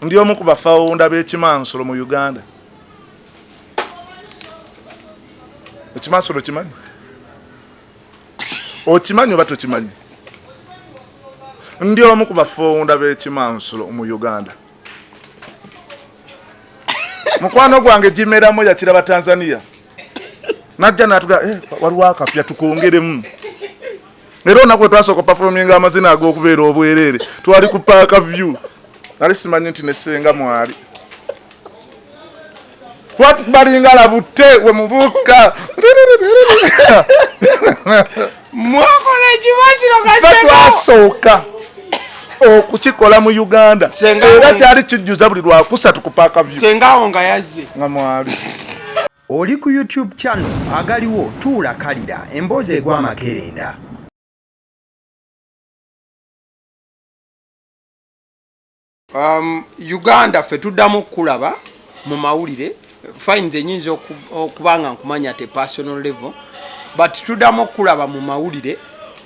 ndi omu ku bafawunda b'ekimansolo mu Uganda. Ekimansolo kimanyi? Okimanyi oba tokimanyi? Ndi omu ku bafawunda b'ekimansolo mu Uganda. Mukwano gwange Jimeramu yakiraba Tanzania. Najja natuga waliwo akapya tukongeremu. Lero nakwe twasooka performing amazina ag'okubeera obwerere. Twali ku Park View. Nali simanyi nti ne Ssenga mwali. Balinga labute we mubuuka. Mwakola ekibasiro kaseko. Twasooka okukikola mu Uganda. Era kyali kijjuza buli lwakusatu ku Park View. Sengawo nga yazze. Nga mwali. Oli ku YouTube channel agaliwo tuula kalira emboozi egw'amakerenda. Uganda fe tuddamu kulaba mu mawulire fine zenyinza okubanga nkumanya te personal level but tuddamu kulaba mu mawulire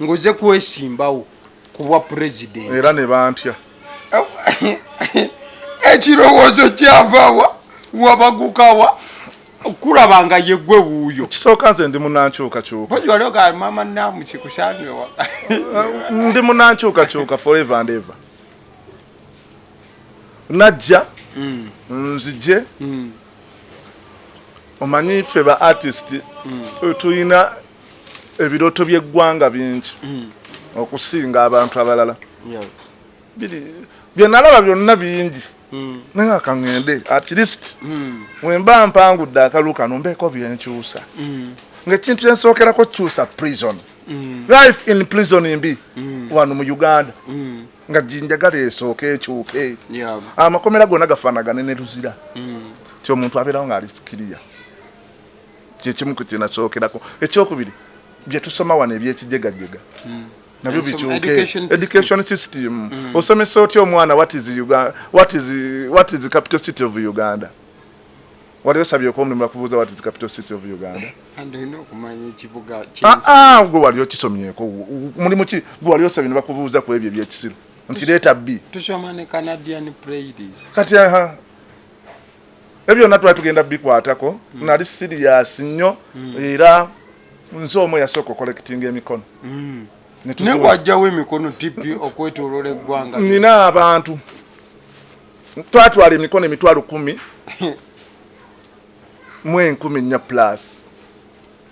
ngoze kwesimbawo kubwa president era ne bantya ekirowoozo kyavawa wabagukawa kulabanga yegwe wuuyo kisooka nze ndi munankyukakyuka pojwaloga mama namu kikusangewa ndi munankyukakyuka forever and ever. Najja nzije omanyi ffe ba artist tuyina ebiroto by'eggwanga bingi okusinga abantu abalala. Bye nalaba byonna bingi naye akaŋŋende at least wemba mpangudde akalu kano mbeeko byenkyusa ng'ekintu kyensookerako kyusa prison. Life in prison mbi wano mu Uganda nga jinjagala esooke ekyuke amakomera gonna gafaanagane ne luzira ti omuntu abeerawo ng'alisikiriya kyekimu ku kinasookerako. Ekyokubiri bye tusoma wano ebyekijegajega nabyo bikyuke. Education system osomesa otya omwana what is the capital city of Uganda? Wali osabyeko omulimu bakubuuza what is the capital city of Uganda? Gwe wali okisomyeko mulimu ki gwe wali osabye ne bakubuuza ku ebyo ebyekisiro nti leeta B tusoma ne Canadian Prairies kati ebyo byonna twali tugenda bikwatako nali serious nnyo era nze omwe yasooka collecting emikono ne wajjawo emikono tipi okwetooloola eggwanga. Nina abantu twatwala emikono emitwalo 10 mu 14 plus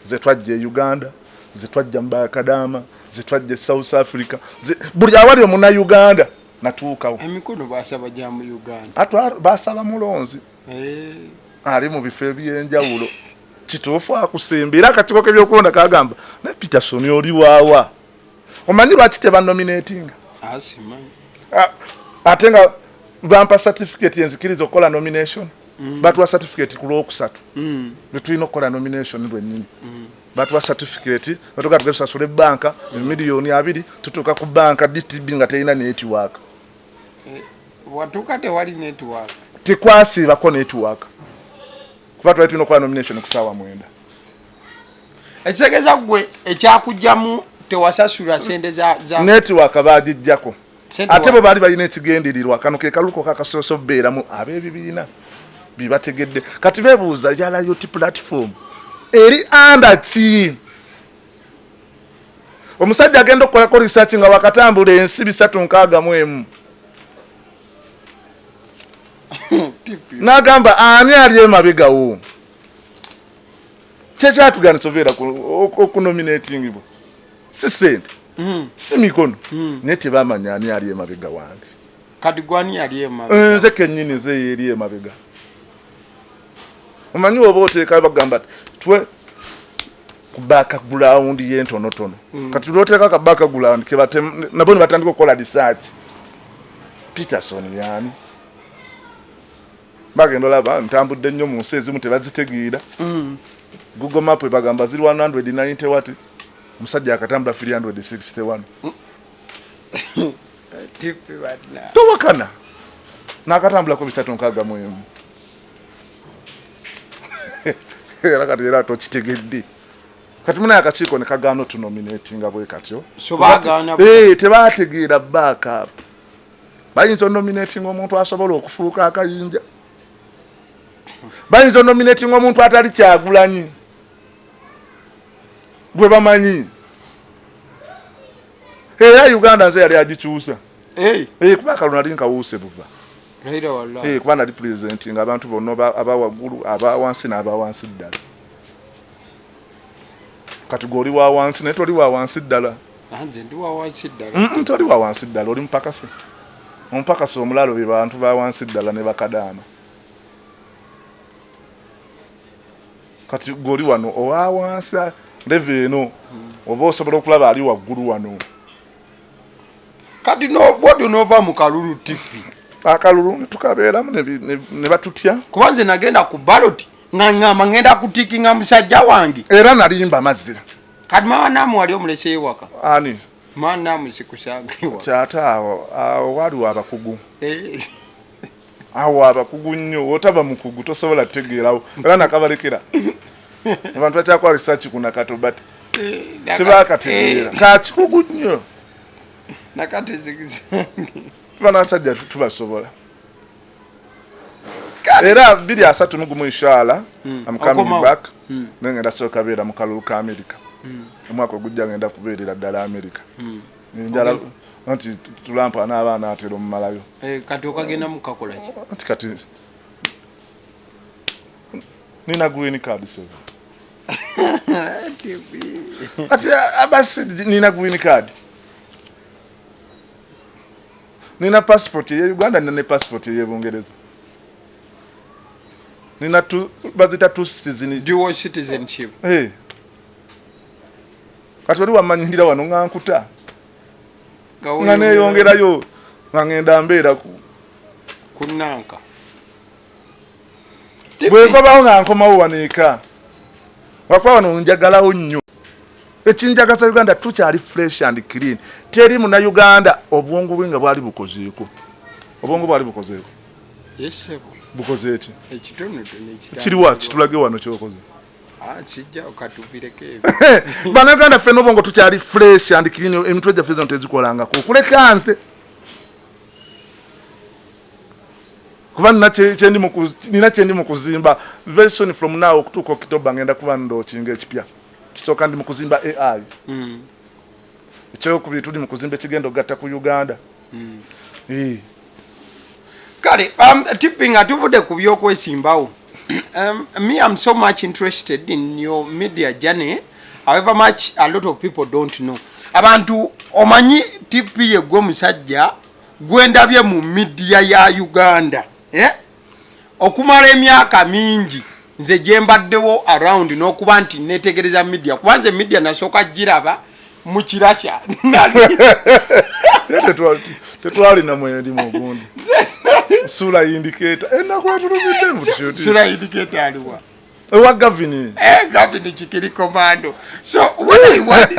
ze twajja e Uganda, ze twajja mu Bakadaama, ze twajja South Africa, buli awali omuna Uganda natuukawo. Emikono baasaba gya mu Uganda. Baasaba mulonzi ali mu bifo ebyenjawulo kituufu akusemba era akakiiko k'ebyokulonda kagamba ne Peterson oli waawa omanyi lwaki tebanominating ate nga bampa certificate enzikiriza okukola nomination batuwa certificate ku lwokusatu netulina okukola nomination lwennyini batuwa certificate batuga tugesasula ebbanka emiliyoni 2 tutuuka ku banka DTB nga terina network watuuka tewali network tekwasiibako network kuba twali tulina okukola nomination ku ssaawa 9. Ekitegeeza gwe ekyakugjamu tewasasula sente za network baagijjako ate bo baali balina ekigenderirwa kano ke kaluko kakasooso beeramu ab'ebibiina bibategedde kati beebuuza yala yoti platform eri anda ki omusajja agenda okukolako research nga wakatambula ensi 361 n'agamba ani ali emabegawo kyekyaatuganisa obeera okunominating bo si sente si mikono naye tebamanya ani ali emabega wange kati gwani ali emabega nze kennyini nze eri emabega. Omanyi oba oteeka bagamba twe ku background y'entonotono kati lwoteeka ka background nabo ne batandika okukola research Peterson yani bagenda olaba ntambudde nnyo mu nsi ezimu tebazitegeera Google Map bagamba ziri 190 wati musajja akatambula 361 tipi wadna towakana nakatambula ko 361 era kati era tokitegedde kati muna akakiiko ne kagaana otunominatinga bwe katyo so bagana tebategeera backup bayinza nominating omuntu asobola okufuuka akayinja bayinza nominating omuntu atali Kyagulanyi gwe bamanyi era Uganda nze yali agikyusa kuba kalulu nali nkawuuse buva kuba nali presenting abantu bonna abawaggulu abawansi n'abawansi ddala kati gwe oli wa wansi naye toli wa wansi ddala toli wa wansi ddala oli mupakasi omupakasi omulalo be bantu ba wansi ddala ne bakadaama kati gwe oli wano owa wansi leve eno oba osobola okulaba ali waggulu wano kati bwodi onova mu kalulu tipi akalulu tukabeeramu ne batutya kuba nze nagenda ku baloti ngamba ngenda kutikinga musajja wange era nalimba mazzi kati mama namu wali omulese ewaka ani mama namu sikusanga ewaka kyata awo waliwo abakugu awo abakugu nnyo otaba mukugu tosobola tegeerawo era nakabalekera abantu bakyakola research ku Nakato but tebakategeera kakikugu nnyo nakati banasajja tubasobola era 231 inshallah I'm coming back ngenda soka beera mu kalulu ka America omwaka ogujja ngenda kubeerera ddala America njala anti tulampa n'abaana atero mu malayo kati okagenda mukakola ki kati nina green card se ati abasi nina green card nina passport ya Uganda nina passport ya Bungereza nina bazita two citizens dual citizenship kati wali wamanyira wano ngankuta ngane yongerayo ngenda mbeera kunanka bwe kwabawo ngankomawo waneeka wakwa wano njagalawo nnyo ekinjagaza Uganda tukyali fresh and clean teri muna Uganda obwongo bwe nga bwali bukozeeko obwongo bwali bukozeeko bukoze eki ekitono kiriwa kitulage wano kyokoze kijja okatubireke bana Uganda ffe n'obwongo tukyali fresh and clean emitwe gyaffe zino tezikolangako okuleka nze kuba nina kyendi mu kuzimba very soon from now okutuuka Oktoba ngenda kuba ndookinga ekipya kisooka ndi mu kuzimba AI ekyokubiri tuli mu kuzimba ekigenda okugatta ku Uganda kale tipping atuvudde ku byokwesimbawo me I'm so much interested in your media journey however much a lot of people don't know abantu omanyi tipi ye gwe musajja gwendabye mu media ya Uganda okumala emyaka mingi nze gyembaddewo around n'okuba nti netegereza media kubanze media nasooka giraba mu kirasha tetwali na mweri mugundi sura indicator sura indicator aliwa ewa Gavini Gavini chikiri commando so what I want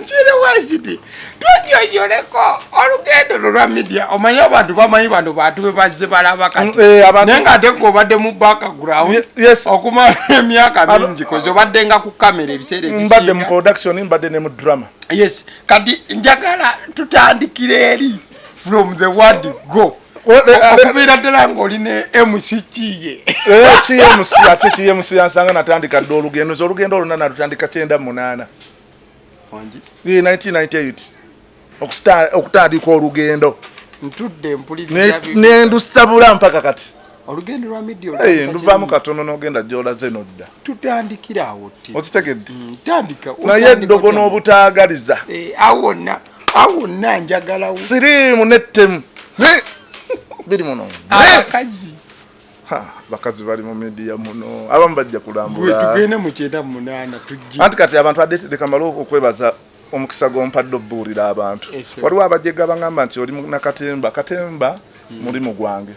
chile wasiti tunyonyoleko olugendo lwa media omanyi abantu bamanyi bantu batuwe bazze balaba kati nenga teko obadde mu background okumala emyaka mingi kozi obadde nga ku kamera ebiseera ebisinga mbadde mu production mbadde ne mu drama yes kati njagala tutandikire eri from the word go okubira ddala ng'oline MC kiye KMC ate KMC yansanga natandika dde olugendo oluna natutandika 98 wangi 1998 okutandika olugendo ntudde mpuliriza nendusabula mpaka kati olugendo lwa media nduvaamu katono n'ogenda gy'olaze nodda tutandikira awo okitegedde tandika naye eddogo n'obutaagaliza awonna njagalawo siriimu nettemu biri muno bakazi bali mu media muno abamu bajja kulambula tugende mu 98 tujje anti kati abantu adde kamalo okwebaza omukisa gw'ompadde obbuulira abantu waliwo abajega bangamba nti oli na katemba mulimu gwange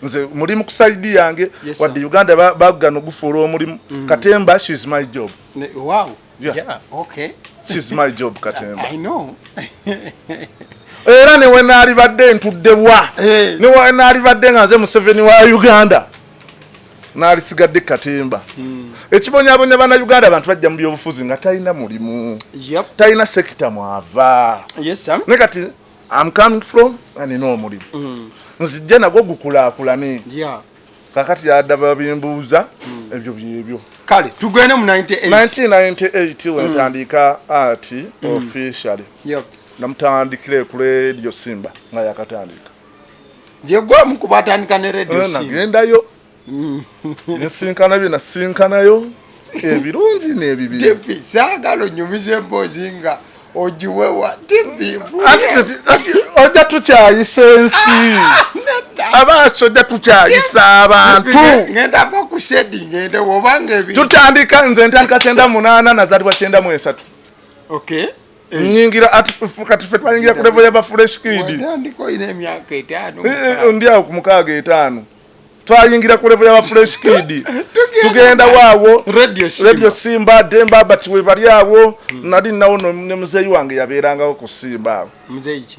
nze mulimu kusaidi yange wadde Uganda bagano gufuula omulimu katemba she's my job wow yeah okay she's my job katemba I know era newe naali badde ntudde bwa newe naali badde nga nze Museveni wa Uganda n'alisigadde katimba ekibonyabonya bannayuganda abantu bajja mu byobufuzi nga talina mulimu talina sekita mwava ne kati I'm coming from anina omulimu nzijja nagwo gukulaakulane kakati yadda babimbuuza ebyo byebyo kale tugende mu 1998 wentandika art officially namutandikire ku Radio Simba nga yakatandika Diego mukubatandika ne Radio Simba nagendayo nsinkana bye nasinkanayo ebirungi n'ebibiri tepi saagalo nyumize mpozinga ojiwewa tepi ati ojja tukyayisa ensi abaaso ojja tukyayisa abantu ngenda va ku shedi ngende wobanga ebi tutandika nze ntandika 98 nazalibwa 93 okay nyingira ati kati fe twayingira ku level ya fresh kid ndiko ine emyaka 5 ndi awo ku mukaaga 5 twayingira ku level ya fresh kid tugenda waawo Radio Simba Demba but we bali awo nali nawo ne muzeyi wange yaberangawo ku Simba muzeyi ki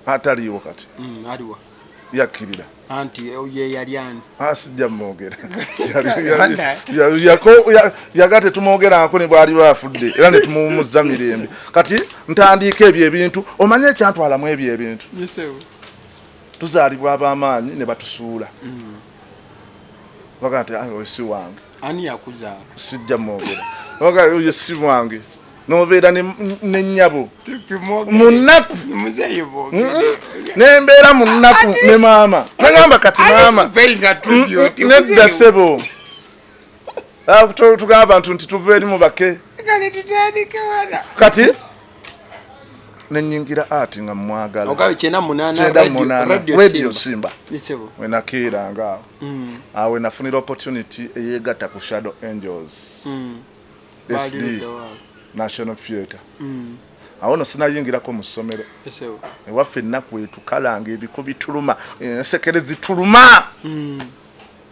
ataliwo kati aliwa yakirira anti ye yaliani asijja mwogera yagate tumwogera nko ne bwali bafudde era ne tumumuzza mirembe kati ntandika ebyo ebintu omanye ekyantwalamu ebyo ebintu tuzaalibwa ab'amaanyi ne batusuula wakati ayo si wange ani yakuzaala sijja mwogera wakati oyo si wange nobeera ne nnyabo munaku nembeera munaku ne maama nagamba kati maama nedda sebo tugamba abantu nti tuva eri mu bake kati nenyingira ati nga mwagala Radio Simba wenakiiranga awo awe nafunira opportunity eyegatta ku Shadow Angels SD National Theatre awo no sinayingirako mu ssomero ewaffe ennaku etukalanga ebiko bituluma ensekere zituluma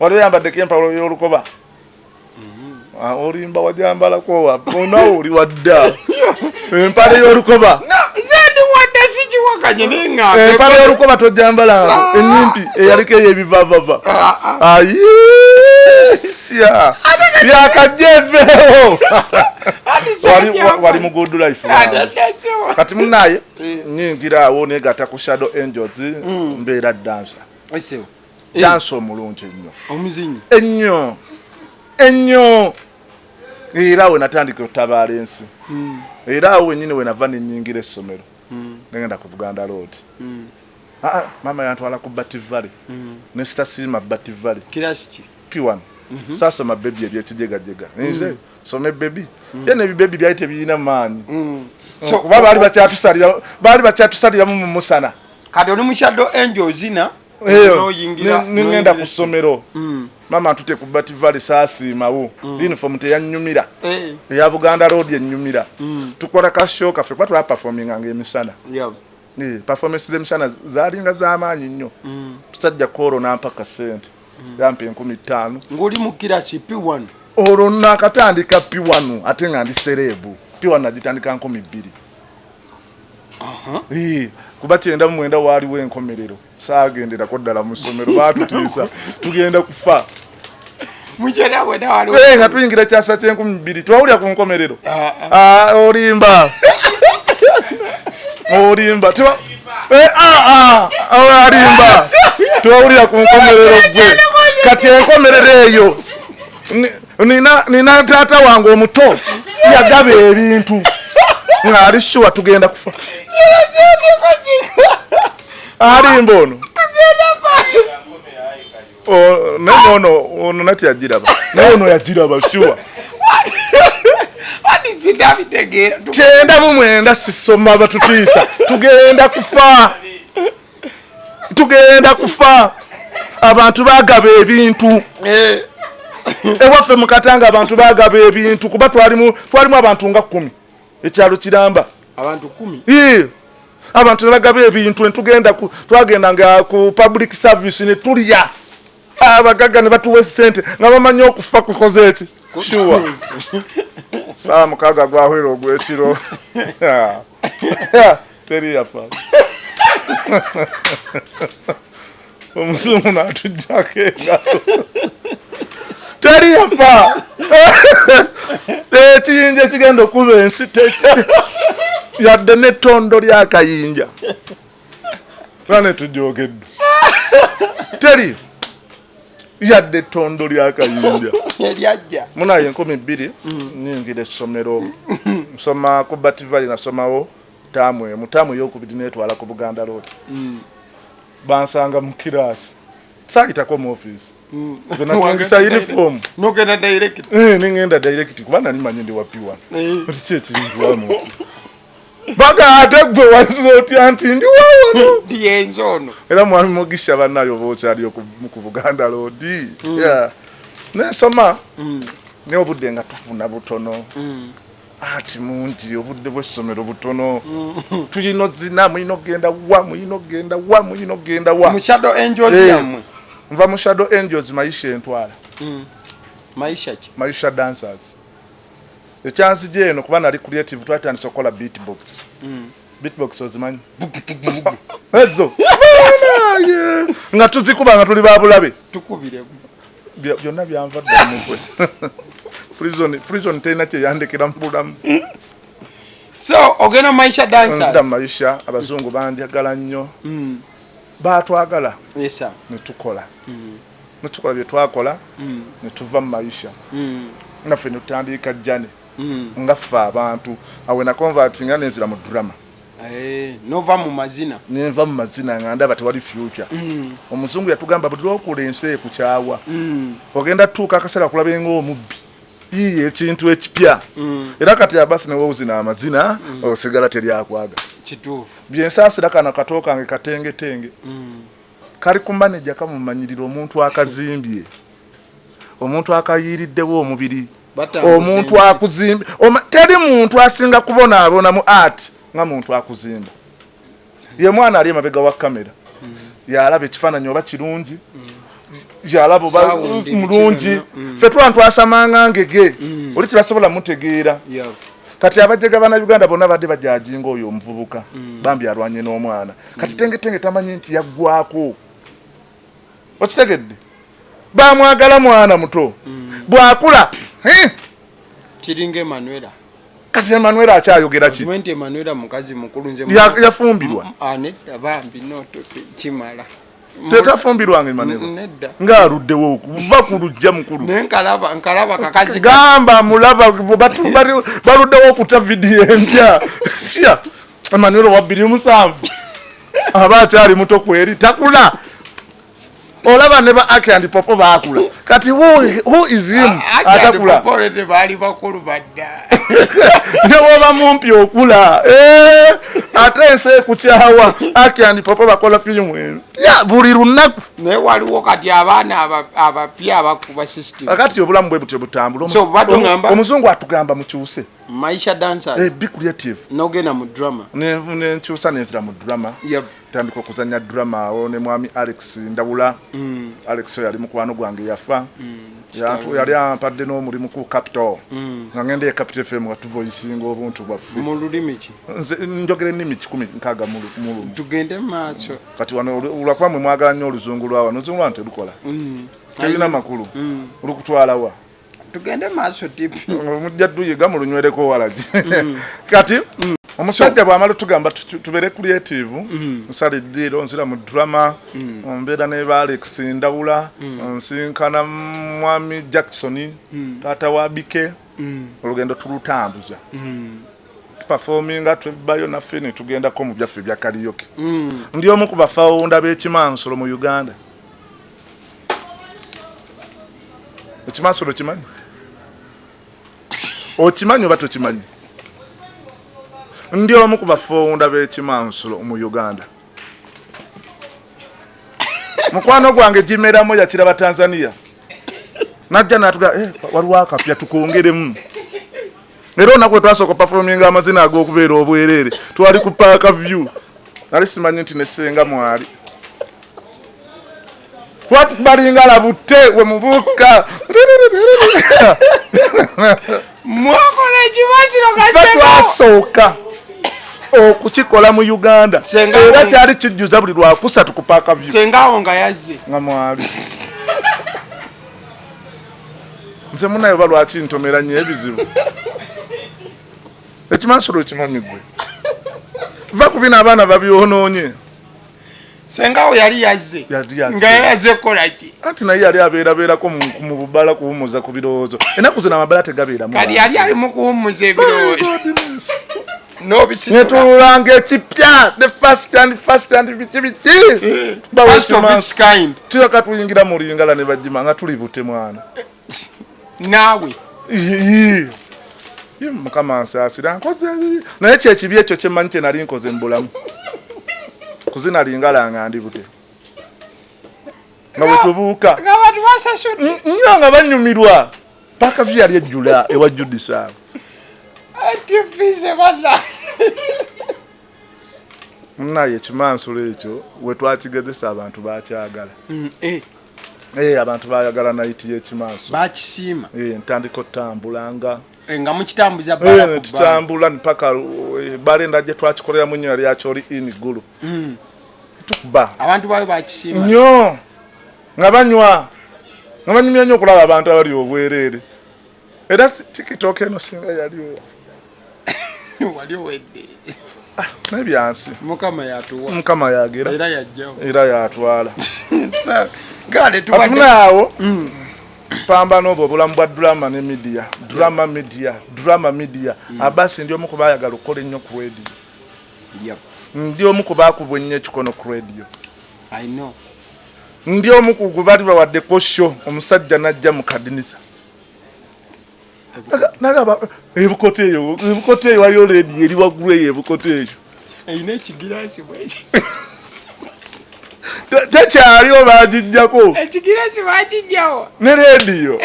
wali oyambaddeko empalo y'olukoba olimba wajambalako onawo oli wadda empale y'olukoba empale y'olukoba tojambalanga enyimpi eyaliko eyo ebivavava ayisya byakajjeveewo wali mu good life kati munaye nyingira awo negatta ku Shadow Angels mbeera dansa dansa omulungi ennyo era we natandika okutabaala ensi era awo wenyini we nava nenyingira essomero negenda ku Buganda Road mama yantwala ku Bati Valley ne sitasima Bati Valley P1 sasa mabebi ebyekijegajega nze some baby yene bibebi byayite biyina maanyi so bali bakyatusalira mu musana kati oli mu Shadow Angels noyingira ngenda ku ssomero mama atute ku Bati Valley saasimawo uniform teyanyumira eya Buganda Road enyumira tukola kashow kaffe kwa twa performinga ngemisana performance zemisana zalinga z'amaanyi nnyo tusajja koro nampaka sente yampe 15 ngoli mu kirasi P1 olwo nakatandika P1 ate nga ndi serebu P1 nagitandika 2 kuba 99 waaliwo enkomerero saagenderako ddala mu ssomero baatutiisa tugenda kufa nga tuyingira kyasa kye2 twawulira ku nkomerero olimba alimba twawulira ku nkomerero gwe kati enkomerero eyo nina taata wange omuto yagaba ebintu ng'ali shuwa tugenda kufa alimba ono ono nati yagiraba naye ono yagiraba shuwa 99 sisoma batutiisa tugenda kufa abantu bagaba ebintu ewaffe mukatanga abantu bagaba ebintu kuba twalimu abantu nga 10 ekyalo kiramba abantu 10 abantu bagaba ebintu twagendanga ku public service ne tulya abagaga ne batuwa sente nga bamanyi okufa kukoze eki sure saa mukaga gwahwera ogwekiro teri yafa omuzungu n'atujjako engalo teri yafa ekiyinja kigenda okuba ensi yadde n'ettondo ly'akayinja bane tujogedde teri yadde ettondo ly'akayinja eryajja munaye 12 nyingira essomero nsoma ku Bativali nasomawo taamu ey'okubiri netwala ku Buganda Road bansanga mu kirasi saayitako mu office zenatungisa uniform nogenda direct ningenda direct kuba nali manyi ndi wapiwa kiki ekiyinzwamu baga ate gwe waziza otya nti ndi wawo ndiyenzo ono era mwami Mugisha bannayo bookyali ku Buganda Road nensoma naye obudde nga tufuna butono ati mungi obudde bw'essomero butono tulina zina muyina okgenda wa mu Shadow Angels yammwe nva mu Shadow Angels Maisha Entwala Maisha Dancers ekyanzije eno kuba nali creative twatandise okukola beatbox ozimanyi ezo nga tuzikuba nga tuli babulabe tukubire byonna byanva dda mugwe prison tena kyeyandekera mu bulamu so ogenda Maisha Dancers nzira Maisha abazungu bandjagala nnyo batwagala netukola netukola bye twakola netuva mu Maisha naffe netutandika jane nga ffe abantu awe na convertinga nenzira mu drama nova mu mazina nenva mu mazina nga ndaba tewali future omuzungu yatugamba buli lwokola ensi ekukyawa ogenda tuuka akaseera kulabenga omubbi iye ekintu ekipya era kati abasi newe uzina amazina osigala teryakwaga kituufu byensaasira kana katoo kange katengetenge kali ku manager kamumanyirira omuntu akazimbye omuntu akayiriddewo omubiri omuntu akuzimba teri muntu asinga kubonaabona mu art nga muntu akuzimba ye mwana ali emabega wa kamera yalaba ekifaananyi oba kirungi yalaba oba mulungi ffe twasamanga ngege oli tulasobola mutegeera kati abajjaga bana Uganda bonna badde bajajinga oyo omuvubuka bambi alwanye n'omwana kati tengetenge tamanyi nti yaggwako okitegedde bamwagala mwana muto bwakula kiringa Emanuela kati Emanuela akyayogera ki Emanuela mukazi mukulu nze yafumbirwa anedda bambi noto kimala tetafumbirwanga Emanuela ngaaluddewo okuva ku lujja mukulu nkalaba kakazi gamba mulaba baluddewo okuta vidiyo empya sya Emanuela wa 27 aba akyali muto kweri takula olaba ne ba Aki and Popo baakula kati who is him atakula Popo bali bakulu badda ne woba mumpi okula ate ense kukyawa Aki and Popo bakola filimu eno ya buli lunaku ne waliwo kati abaana abapya abakuba system akati obulamu bwe butyo butambula so badongamba omuzungu atugamba mukyuse Maisha Dancers be creative nogenda mu drama ne nkyusa nenzira mu drama tandika okuzanya drama awo ne mwami Alex Ndawula Alex yali mukwano gwange yafa yali ampadde n'omulimu ku Capital nga ngende ye Capital FM watuvoisinga obuntu bwaffe mu lulimi ki njogera ennimi 16 mu tugende maaso kati wano olwakuba mwe mwagala nnyo oluzungu lwawa oluzungu lwano terukola terina makulu olukutwalawa tugende maaso tipi omujjaddu yiga mu lunywereko walagi kati omusajja bw'amala tugamba tubere creative nsala eddiiro nzira mu drama ombeera ne ba Alex Ndawula nsinkana mwami Jackson taata wa Bike olugendo tulutambuza tuperforminga twebbayo naffe ne tugendako mu byaffe bya karaoke ndi omu ku bafawunda b'ekimansolo mu Uganda ekimansolo kimanyi okimanyi oba tokimanyi ndi omu ku bafawunda b'ekimansolo mu Uganda mukwano gwange Jimeramu yakiraba Tanzania najja natuga waliwo akapya tukongeremu era onakwe twasooka performinga amazina ag'okubeera obwereere twali ku Park View nali simanyi nti nesenga mwali twatubalinga labutte we mubuuka mwakola ekimasiro kaseko twasooka okukikola mu Uganda era kyali kijjuza buli lwakusatu ku Park View sengawo nga yazze nga mwali nze munayo balwaki ntomera nnyo ebizibu ekimansolo ekimanyi gwe va ku bino abaana babyonoonye sengawo yali yazze nga yaze kolaki anti naye yali abeerabeerako mu bubala kuwumuza ku birowoozo ennaku zino amabala tegabeeramu kati yali ali mu kuwumuza ebirowoozo netululanga ekipya the first and biki tuyaka tuyingira mu lingala ne bajima nga tuli bute mwana naawe mukama nsaasira nkoze ebibi naye kyekibi ekyo kyemmanyi kye nali nkoze mu bulamu kuzina lingala nga ndi bute nga bwetubuuka nnyo nga banyumirwa paka vy yali ejjula ewa judisaawe munaye ekimansolo ekyo wetwakigezesa abantu bakyagala abantu bayagala nayiti yekimanso bakisiima ntandika otambulanga nga mukitambuza tutambula mpaka balenda gye twakikoleramu nnyo yali akyoli inigulu tukuba abantu bawe bakisiima nnyo nga banywa nga banyumya nnyo okulaba abantu abali obwereere era tikitoka eno singa yaliwo wali owedde nebyansi mukama yagera era yatwala gale tumunaawo pambana obwo obulamu bwa drama media abasi ndi omu ku baayagala okukola ennyo ku radio ndi omu ku baakubwa ennyo ekikono ku radio ndi omu ku gubali bawaddeko sho omusajja najja mu kadinisa nagaba ebukote eyo wayo radio eri waggulu eyo ebukote eyo eyina ekigiraasi bweki tekyaliwo bagijjako ekigiraasi bakijjawo ne rediyo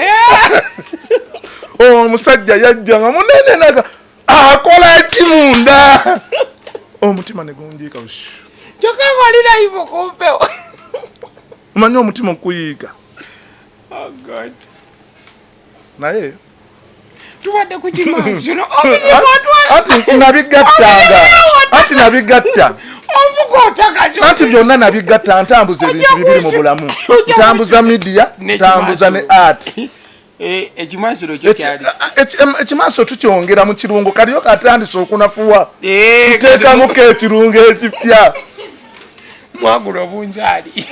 omusajja yajja nga munene naga akola ekimunda omutima ne gunjiika kyokka ng'olina ivo kumpewo omanyi omutima okuyiika naye tubadde ku kimansulo anti nabigatta anti byonna nabigatta ntambuza ebintu bibiri mu bulamu ntambuza media ntambuza ne art ekimanso tukyongera mu kirungo kaliyo katandisa okunafuwa tuteekamuko ekirungo ekipya mwagula obunzaali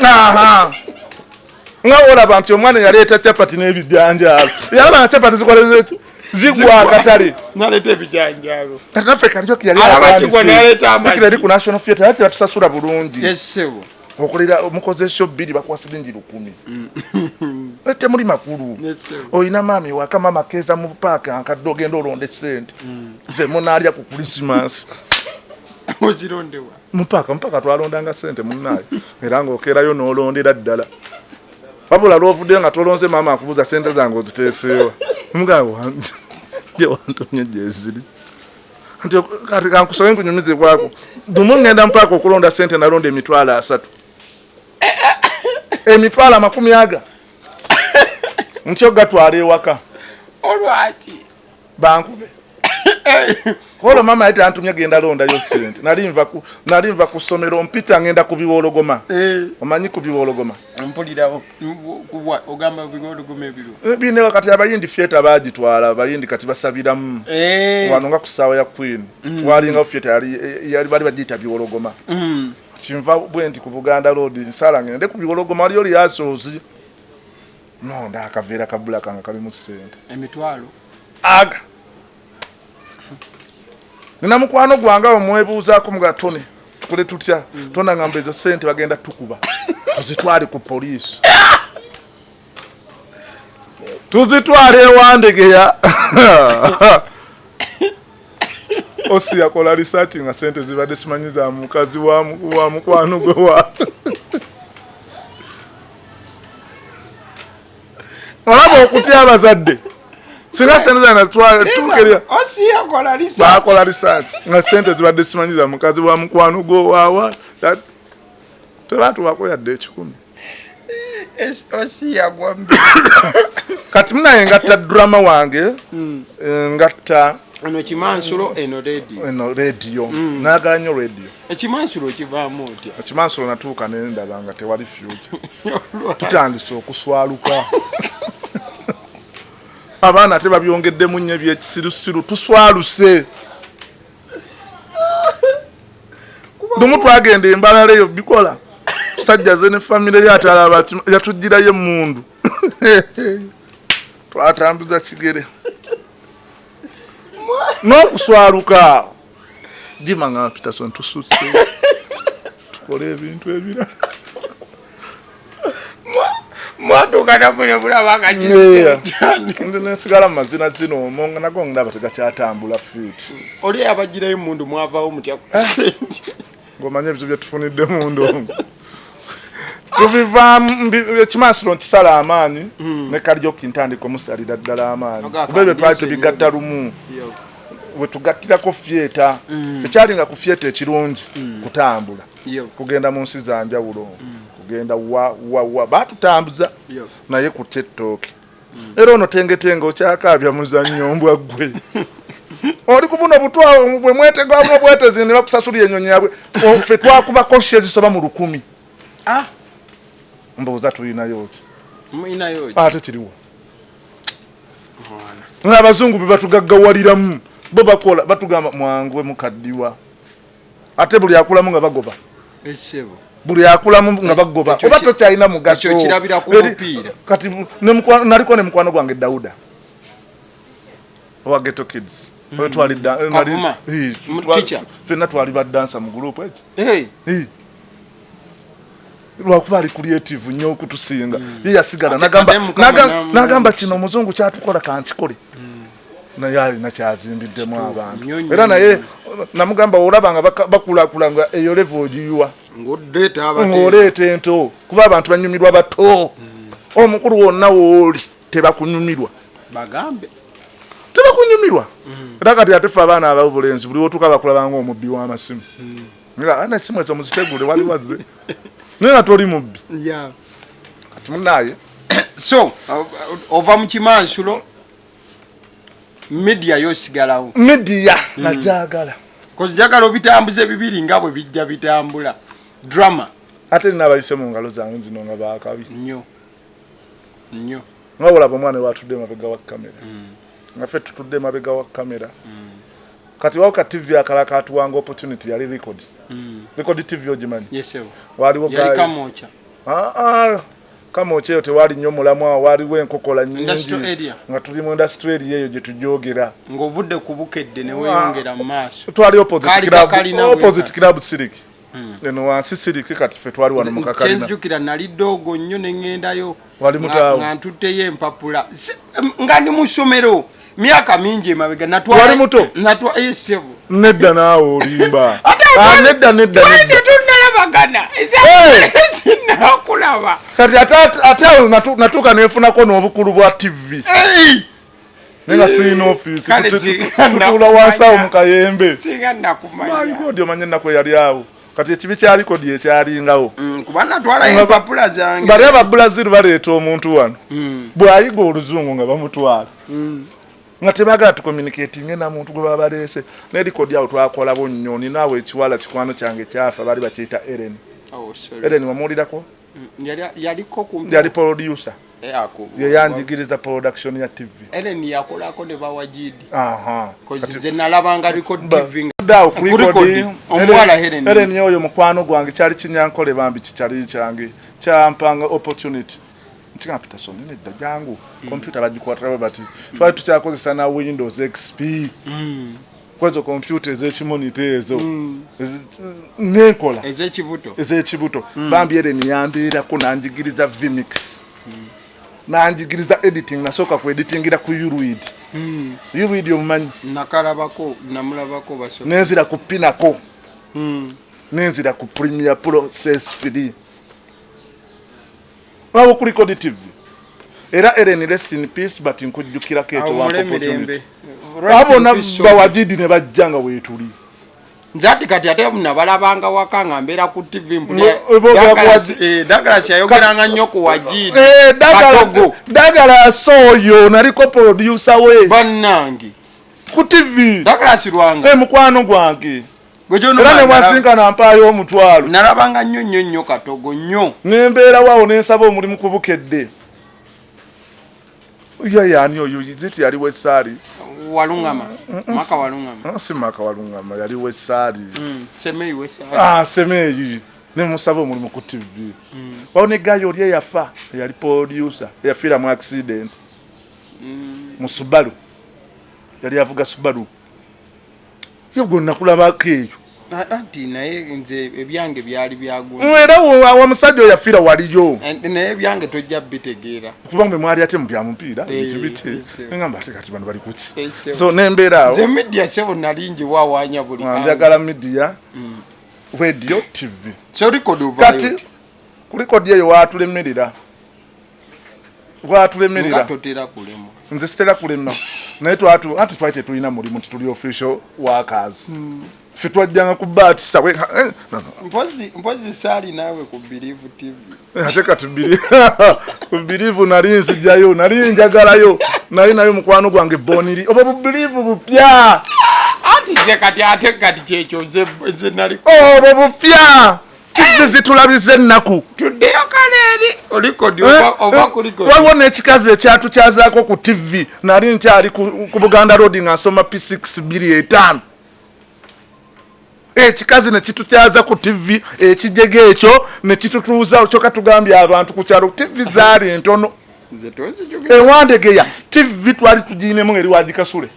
nga olaba nti omwana yaleeta capati n'ebijanjaalo yalaba na capati zikoleze eti zigwa akatale naleeta ebijanjaalo naffe kaliyo yali ku national theatre ati batusasula bulungi okolera mukozesyo bbiri bakwasiringi 10 temuli makulu oyina maami waka mama keeza mu paaka ankadde ogenda olonde sente nze munaalya ku Christmas ozirondewa mpaka twalondanga sente munnaye era ng'okeerayo n'olondera ddala wabula lwovudde nga tolonze maama akubuuza sente zange oziteeseewa mugabo gye wantonye gyeziri nti kati kankusobe nkunyumizibwako dumu ngenda mpaaka okulonda sente nalonda emitwalo 3 emitwalo 40 nkyo gatwala ewaka olwaki bankube Kolo mama ete antumye genda londa yo sente. Nali nva ku somero mpita ngenda kubiwologoma. Omanyi kubiwologoma. Mpulira kuwa ogamba biwologoma ebiro. Bine wakati abayindi fieta bagitwala abayindi kati basabiramu. Wano nga kusawa ya Queen. Wali nga fieta yali bali bagita biwologoma. Chimva bwendi ku Buganda Road nsala ngende ku biwologoma ali oli asozi. No ndakavera kabula kanga kali mu sente. Emitwalo. Aga. Nina mukwano gwanga omwebuuzaako mugatone tukole tutya tona ngamba ezo sente bagenda tukuba tuzitwale ku police tuzitwale ewandegeya osi yakola research nga sente zibadde simanyiza mukazi wa mukwano gwe wa olaba okutya abazadde singa sente zana twale tukeria osi yakola research bakola research nga sente zibadde simanyiza mukazi wa mukwano go wawa that tebatu bakoyadde 10 osi yagwambi kati muna ngatta drama wange ngatta ono kimansulo eno radio naganyo radio ekimansulo kivaamu otya ekimansulo natuuka nendaba nga tewali future tutandise okuswaluka abaana ate babyongeddemu nnyo ebyekisirusiru tuswaluse dumu twagenda embalala eyo bikola sajja ze ne famire yatalaba yatugirayo emundu twatambuza kigere n'okuswaluka gimanga Peterson tusutse tukole ebintu ebirala mwatukana mune bulabanga ndi nesigala mu mazina zino omonga nago ndaba tegakyatambula fit oli abagirayo mundu mwavaawo mutya ngomanye ebyo byetufunidde mundu tubiva ekimansiro ntisala amaanyi ne kalyoki ntandika omusalira ddala amaanyi kuba ebyo twali tubigatta lumu bwe tugattirako fyeta ekyalinga ku fyeta ekirungi kutambula kugenda mu nsi za njawulo kugenda wa batutambuza naye ku TikTok era ono tengetenge okyakaabya muzannyo mbwa ggwe oli ku buno butwa bwe mwetegamu bwetezi ne bakusasulira ennyonyi yabwe ffe twakubako she zisoba mu 100 mbooza tulinayo ki ate kiriwo n'abazungu be batugaggawaliramu bo bakola batugamba mwangu mukaddiwa ate buli akulamu nga bagoba buli akulamu nga bagoba oba tokyalina mugaso kati naliko ne mukwano gwange Dauda owa Ghetto Kids fenna twali badansa mu group eki lwakuba ali creative nnyo okutusinga ye yasigala nagamba kino omuzungu kyatukola kankikole naye alina kyazimbiddemu abantu era naye namugamba olaba nga bakulakulanga eyo level ogiyiwa ng'oleeta ento kuba abantu banyumirwa bato omukulu wonna wooli tebakunyumirwa tebakunyumirwa era kati ate ffe abaana ababulenzi buli wotuuka bakulabanga omubbi w'amasimu ana simu ezo muzitegule wali wazze naye natoli mubbi kati munaye so ova mu kimansulo media yosigalawo media najagala kozijagala obitambuze bibiri nga bwe bijja bitambula drama ate ninabayise mu ngalo zange zino nga bakabi nnyo nga olaba omwana watudde mabega wa kamera nga ffe tutudde mabega wa kamera kati wao ka TV akala katuwanga opportunity yali record TV ogimanyi waliwo yali kamocha kamocha yote wali nnyo mulamu awo waliwo enkokola nyingi nga tuli mu industry area eyo gye tujogera ng'ovudde ku bukedde ne weeyongera mu maaso twali opposite club Sirik eno wansi Sirik kati ffe twali wano mu kakalina kyenzijukira nali doogo nnyo ne ŋŋendayo wali mutaawo nga ntutteyo empapula nga ndi mu ssomero myaka mingi emabega wali muto yesebo nedda naawe olimba nedda tunalabagana sinakulaba kati ate natuuka nefunako n'obukulu bwa TV nenga sirina ofiisi tutula wansi awo mu kayembe maigodi omanye ennaku eyali awo kati ekibi kya likodi ekyalingawo kuba natwalayo empapula zange bali ababulaziru baleeta omuntu wano bw'ayiga oluzungu nga bamutwala nga tebagala tucommunicating na muntu gwe babaleese ne likodi awo twakolabo nnyo ninaawe ekiwala kikwano kyange kyafa bali bakiyita Eren wamuwulirako yali producer yeyanjigiriza production ya TV Eren yakolako ne bawajidi nze nalabanga record TV omwala Eren oyo mukwano gwange kyali kinyankole bambi kikyali kyange kyampanga opportunity ntika Peterson nedda jangu computer bagikwatira bati twali tukyakozesa na Windows XP kwezo computer ez'ekimonito ezo nenkola ez'ekibuto bambi Eren yambeerako nanjigiriza Vmix nanjigiriza editing nasooka ku editingira ku Uruid omumanyi namulabako baso nenzira ku Pinnacle nenzira ku Premiere Pro CS3 wawo kuri Kodi TV era Eren rest in peace but nkujjukira keto wako opportunity abona bawajidi ne bajjanga wetuli nzati kati ate nabalabanga wakanga mbera ku TV Douglas yayogeranga nnyo ku wajidi Douglas oyo naliko producer we bannange ku TV Douglas Lwanga mukwano gwange era ne wasinkana mpaayo omutwalo nalabanga nnyo Katogo nnyo nembeera waawo nensaba omulimu kubukedde yani oyo yiziti yali wesali Walungama maka Walungama si maka Walungama yali wesali Semeyi wesali Semeyi ne musaba omulimu ku TV waone gayo oli yafa yali producer yafira mu accident mu Subaru yali avuga Subaru yego nakulaba keyo anti naye nze ebyange byali byagu era wa musajja yafira waliyo naye ebyange tojja bitegeera kuba mwe mwali ate mu bya mupiira ekibiti ngamba ate kati bano bali kuki so nembera nze media sebo nalingi wawanya buli njagala media radio TV so record over kati kuliko eyo watulemerera totera kulema nze sitera kulema naye twatu anti twaite tulina mulimu tuli official workers fitwajjanga kubatisa mpozi sali nawe ku Believe TV ate kati ku Believe nali nzijayo nali njagalayo nali nayo mukwano gwange boniri obo Believe bupya ate kati kyekyo nze nali obo bupya tulabize nnaku tuddeyo kaleeri olikodi oba kulikodi waliwo n'ekikazi ekyatu kyazaako ku TV nali nkyali ku Buganda Road nga nsoma P6 2 ekikazi ne kitukyaza ku TV ekijege ekyo ne kitutuuza kyoka tugambye abantu ku kyalo TV zaali entono nze tozijuge ewandegeya TV twali tugiinemu eri wagikasule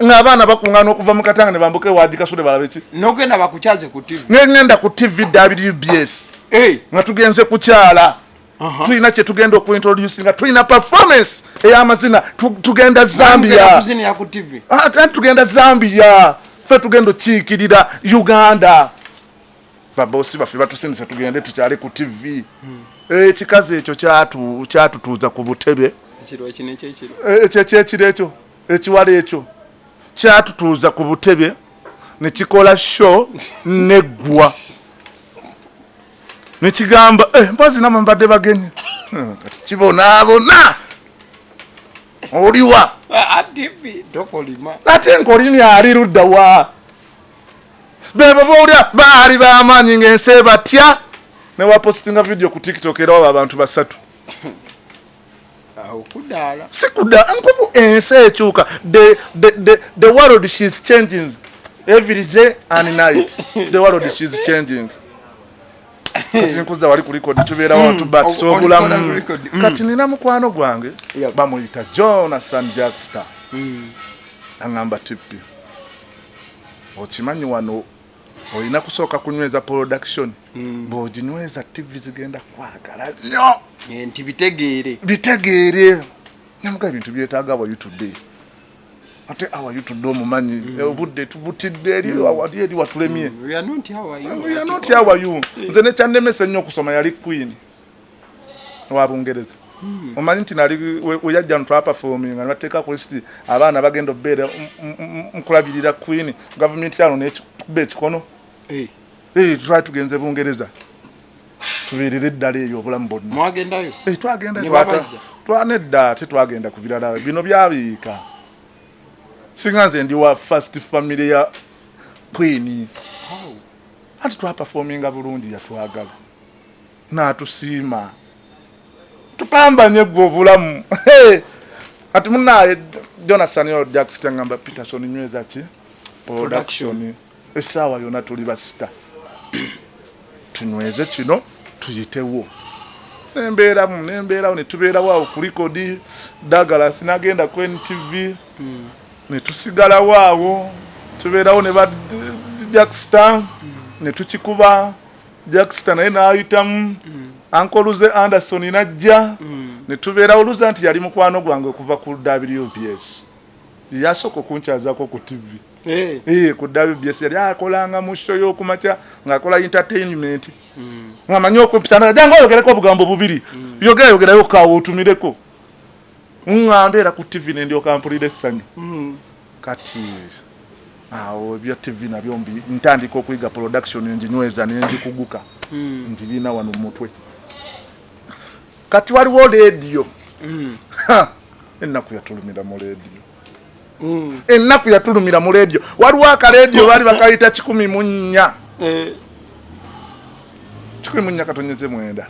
ng'abaana bakungana okuva mu Katanga ne bambuka wagikasule balabeki nogenda bakukyaze ku TV ngenda ku TV WBS nga tugenze kukyala tulina kye tugenda okuintroduce nga tulina performance ey'amazina tugenda Zambia tugenda Zambia fe tugenda kiikirira Uganda babosi baffe batusindisa tugende tukyale ku TV ekikazi ekyo kyatutuuza ku butebe ekyo ekiwala ekyo kyatutuuza ku butebe ne kikola show neggwa ne kigamba mpozi namwe mbadde bagenyi kati kibonaabona oliwa ate nkolimya ali ludda wa bebo boolya baali bamaanyi ng'ensi batya ne wapositinga video ku TikTok era waba abantu 3 okudaala sikuda nkubu ensi ekyuka the world she's changing every day and night the world she's changing kati nkuza wali ku record tubeera watu but so bulamu kati nina mukwano gwange bamuyita Jonathan Jackster angamba tipi okimanyi wano olina kusooka kunyweza production bw'oginyweza TV zigenda kwagala nnyo nti bitegeere namuga ebintu byetaaga awa today ate awa today omumanyi obudde tubutidde eri watulemye we are not how are you nze nekyannemesa nnyo okusoma yali Queen wa Bungereza omanyi nti nali weyajja ntwaperforming nga nateeka ku list abaana bagenda obbeera mukulabirira Queen government yano nekikuba ekikono try tugenze Bungereza tubeerere eddala eyo obulamu bonna mwagendayo twanedda tetwagenda ku birala bino byabiika singa nze ndi wa first family ya Queen ati twaperforminga bulungi yatwagala n'atusiima tupambanye gwe obulamu ati munaye Jonathan Jackster ngamba Peterson nyweza ki production essaawa yona tuli basita tunyweze kino tuyitewo nembeerawo ne tubeerawo awo ku record Douglas nagenda ku NTV ne tusigalawo awo tubeerawo ne ba Jackster ne tukikuba Jackster naye n'ayitamu Ankoluze Anderson najja ne tubeerawo luza nti yali mukwano gwange okuva ku WBS yasooka okunkyazaako ku TV ku WBS yali akolanga mu show y'okumakya ng'akola entertainment ng'amanyi okumpisana jangu oyogereko obugambo bubiri yogerayo kaawo otumireko ng'ambeera ku TV ne ndyoka mpulira essanyu kati awo ebya TV nabyo ntandika okuyiga production enginyweza nenjikuguka njirina wano mutwe kati waliwo radio ennaku yatulumira mu radio ennaku yatulumira mu radio waliwo akaradio baali bakayita 14 14 katonyeze mwenda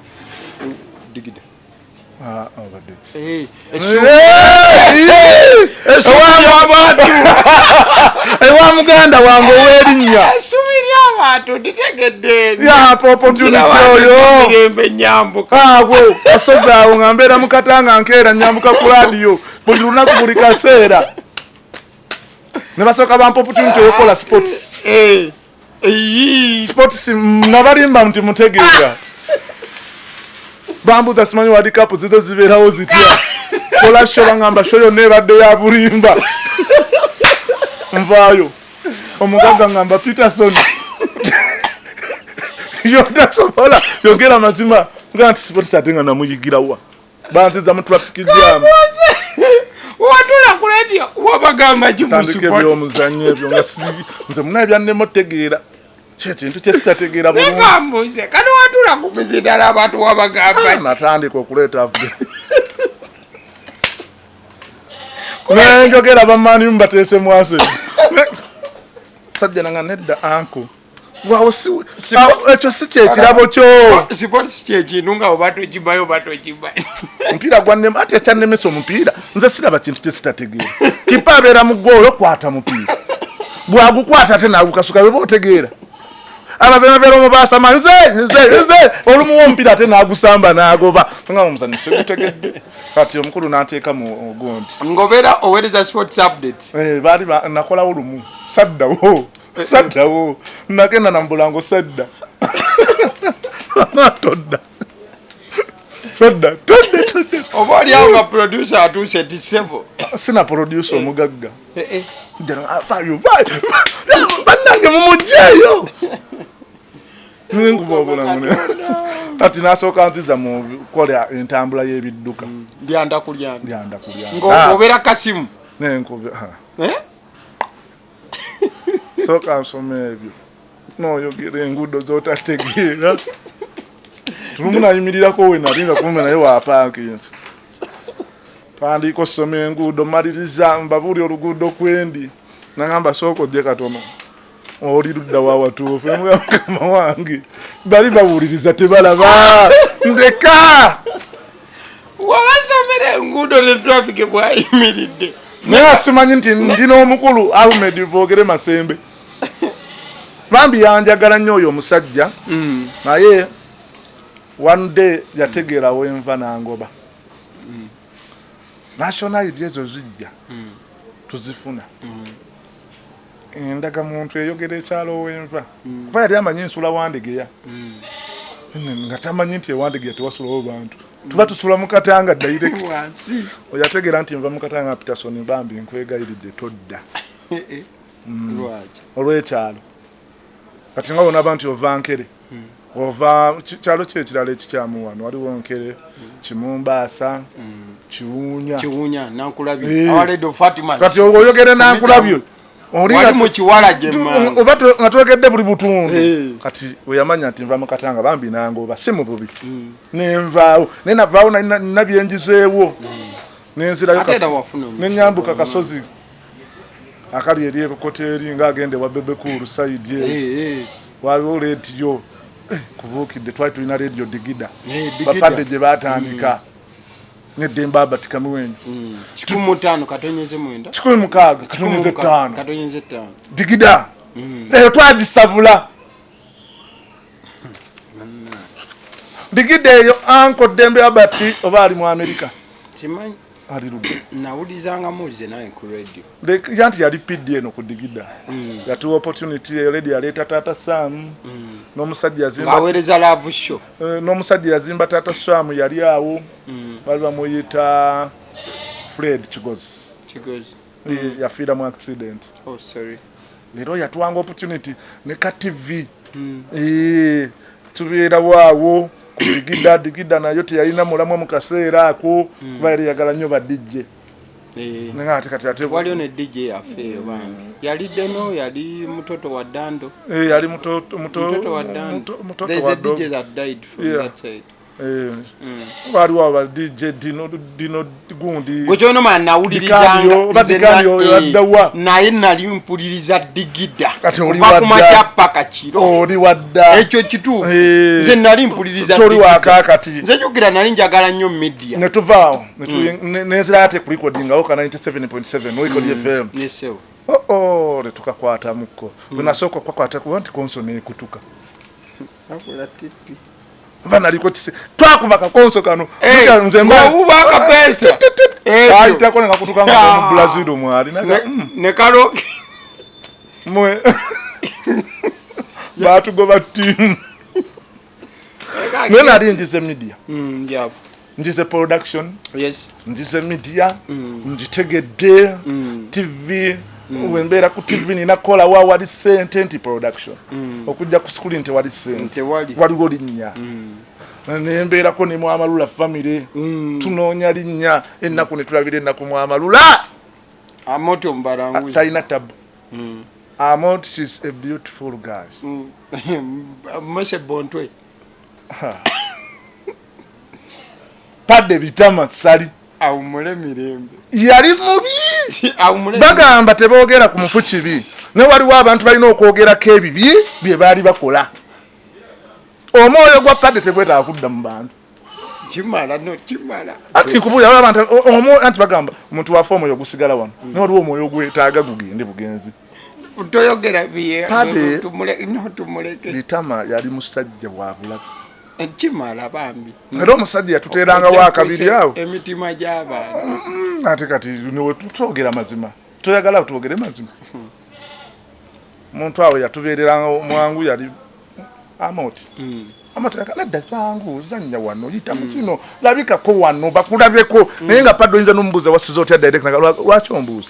ewa muganda wange ow'erinnya esubiri abantu nditegedde opportunity oyo mirembe nyambuka awo asozi awo nga mbeera mu Katanga nkeera nyambuka ku laadiyo buli lunaku buli kaseera ne basooka bampa opportunity oyokola sports sports nabalimba nti mutegeera bambuza simanyi World Cup zizo zibeerawo zitya kola sho bangamba sho yonna ebadde ya bulimba nvaayo omugagga ngamba Peterson yotasobola yogera mazima nga nti sports ate nga namuyigirawa banziza mu traffic jam watula ku radio wabagamba tandike byomuzanyo ebyo nga nze muna ebyannemo tegeera kintu kyesitategeera bulungi kati watula ku bizidala abantu wabagamba natandika okuleeta nenjogera bamaani mubateese mwase sajja nanga nedda anko wawo ekyo si kyekirabo kyo sports kyekintu nga obatokibayo omupiira gwannemu ati ekyannemesa omupiira nze siraba kintu kyesitategeera kipa abeera mu ggoolo kwata mupiira bwagukwata ate naagukasuka beba otegeera abazanya beera omubasama nze olumuwa omupiira ate naagusamba naagoba nga omuzanyo segutegedde kati omukulu n'ateeka mu gundi ngobeera oweereza sports update baali nakolawo lumu saddawo nagenda namubulango sadda todda oba oliawo nga producer atuuse tisebo sina producer omugagga bannange mumugjeeyo ninkuba obulango ati nasooka nziza mu kukola entambula y'ebidduka lyanda kulyanda ng'obeera kasimu sooka nsoma ebyo nooyogera enguudo z'otategeera tulumu nayimirirako we nali nga kumbe naye wapankinsi twandiika osoma enguudo maliriza mbabuuli oluguudo kwendi nagamba sooka ojje katono oli ludda wawatuufu mukama wange bali bawuliriza tebalaba ndeka wabasomera enguudo ne traffic bwayimiridde naye simanyi nti ndina omukulu Ahmed Boogere Masembe bambi yanjagala nnyo oyo omusajja naye one day yategeerawo enva nangoba national id ezo zijja tuzifuna endagamuntu eyogera ekyalo w'enva kuba yali amanyi nsula Wandegeya nga tamanyi nti ewandegeya tewasulawo bantu tuba tusula mu Katanga direct oyategeera nti nva mu Katanga Peterson bambi nkwegayiridde todda olw'ekyalo kati nga wona bantu ova Nkere ova kyalo kyekirala ekikyamu wano waliwo Nkere Kimumbaasa Kiwunya Nankulabye awaledo Fatima kati oyogere Nankulabye wali mu kiwala jemma oba nga twogedde buli butundu kati weyamanya nti nva mu Katanga bambi nangoba si mu bubi nenvaawo naye navaawo nabyenjizeewo nenzirayo nenyambuka kasozi akali eri ekoteeri ngaagende wa Bebekulu sayidi waliwo leediyo kubuukidde twali tulina leediyo Digida bapadde gye baatandika nedemba batikamuwenyu 15 katonyeze 9 16 katonyeze 5 Digida twagisabula Digida eyo anko Dembe Abati oba ali mu Amerika timanyi ali lugbe nawulizanga mulize naye ku radio yanti yali PD eno ku Digida yatuwa opportunity lady yaleeta Tata Sam n'omusajja yazimba aweereza love show n'omusajja yazimba Tata Sam yali awo bali bamuyita Fred Kigozi yafiira mu accident leero yatuwanga opportunity ne ka TV tubeerawo awo ku Digida nayo teyalina mulamwa mu kaseera ako kuba yali yagala nnyo ba DJ waliyo ne DJ yaffe bambi yali Deno yali mutoto wa Dando yali mutoto wa Dando there's a DJ that died from that side waliwo aba DJ Dino gundi gwejono manawulirizanga naye nali mpuliriza digida kuva kumakya paka kiro oli wadda ekyo kituufu nze nali mpuliriza toli wakakati nze jukira nali njagala nnyo media ne tuvaawo nenzira ate ku recording awo ka 97.7 Wikodi FM yesewo letukakwata muko wenasooka kwakwata ku anti konso nekutuka akola tipi vana liko tise twakuba kakonso kano nze ngouba kapesa ayita kone ngakutuka nga mu Brazil mwali ne kalo mwe batu go batim nena ali njize media njabo njize production yes njize media njitegedde TV wembera ku TV nina kola wa wali sente production okujja ku school nte wali sente waliwo linnya nembera ko ni Mwamalula family tunonya linnya ennaku ne tulabire ennaku Mwamalula amoto mbarangu taina tabu Amount, she's a beautiful girl. Mase bontwe. Padde bitama sali. Awumule mirembe. Yali mubi. Awumule. Bagamba teboogera ku mufu kibi. Ne waliwo abantu balina okwogera kebibi bye baali bakola. Omwoyo gwa padde tebweta akudda mu bantu. Chimala no chimala. Ati kubuya abantu anti bagamba omuntu wa form yo gusigala wano. Ne waliwo omwoyo gwetaaga gugende bugenzi. Utoyogera biye tumuleke bitama yali musajja wa bulabe chimala bambi ngero musajja yatuteranga wa kabiri awo emitima gy'abantu ate kati ne tutogera mazima toyagala tutogere mazima muntu awo yatubereranga mwangu yali amoti amataka ladda kyangu zanya wano yita mukino labika ko wano bakulabeko naye nga paddo inza nombuza wasizoti direct lwachombuza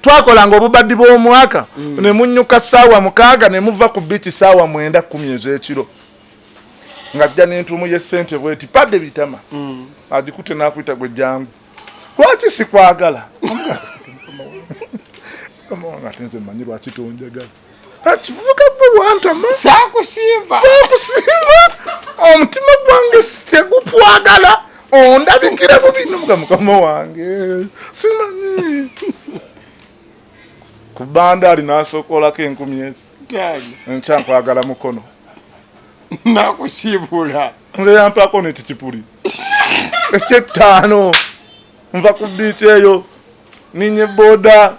twakolanga obubaddi bw'omwaka ne munnyuka ssaawa 6 ne muva ku beach ssaawa 9 ez'ekiro nga jja n'entuumu y'essente bweti padde bitama agikute n'akuyita gwe jangu lwaki sikwagala omawanga ate nze mmanyi lwaki tonjagala akivubuka gwe wantama saakusimba omutima gwange tegutwagala ondabikira bubi mukama wange simanyi kubandali nasokolako 10,000 nkyankwagala mukono nakusibula nze yampako netikipuli eky'ettaano nva ku biici eyo ninye boda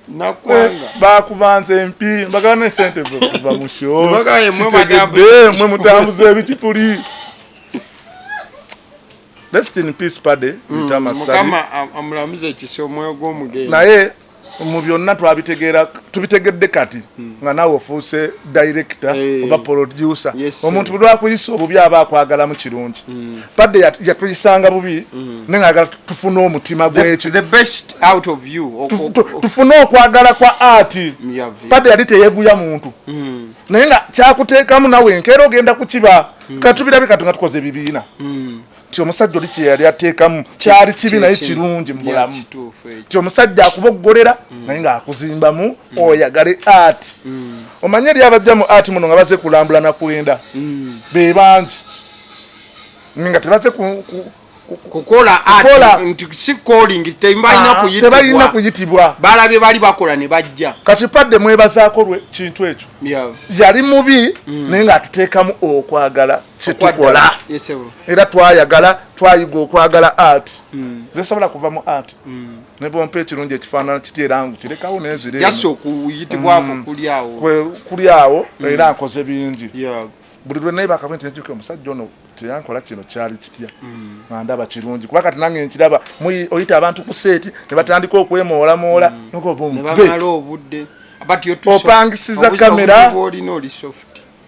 nakwanga bakubanza empi mbagala nesente kuva musho sitegedde mwe mutambuza ebikipuli rest in peace pade bitama sali mukama amulamuze ekisa omwoyo gw'omugendo naye mu byonna tubitegedde kati nga nawe ofuuse director oba producer omuntu bwe lwakuyisa obubi aba akwagala mu kirungi padde yatuyisanga bubi nengagala tufune omutima gw'ekyo tufune okwagala kwa art padde yali teyeguya muntu naye nga kyakuteekamu nawe enkeera ogenda kukiba katubirabe kati nga tukoze bibiina ti omusajja oli kye yali ateekamu kyali kibi naye kirungi mu bulamu ti omusajja akuboggolera naye ng'akuzimbamu oyagale art omanye eri abajja mu art muno nga baze kulambula nakwenda be bangi nga tebaze kukola art nti si calling tebalina kuyitibwa balabye bali bakola ne bajja kati padde mwebazaako kintu ekyo yali mubi naye ng'atuteekamu okwagala kyetukola era twayagala twayiga okwagala art zesobola kuva mu art ne bompa ekirungi ekifaanana kiteera ngu kirekawo jasi okuyitibwako kuli awo era nkoze bingi buli lwe naye bakabwenti nejuke omusajja ono teyankola kino kyali kitya ndaba kirungi kuba kati nange nkiraba oyita abantu ku seeti ne batandika okwemoolamoola nebamala obudde opangisiza kamera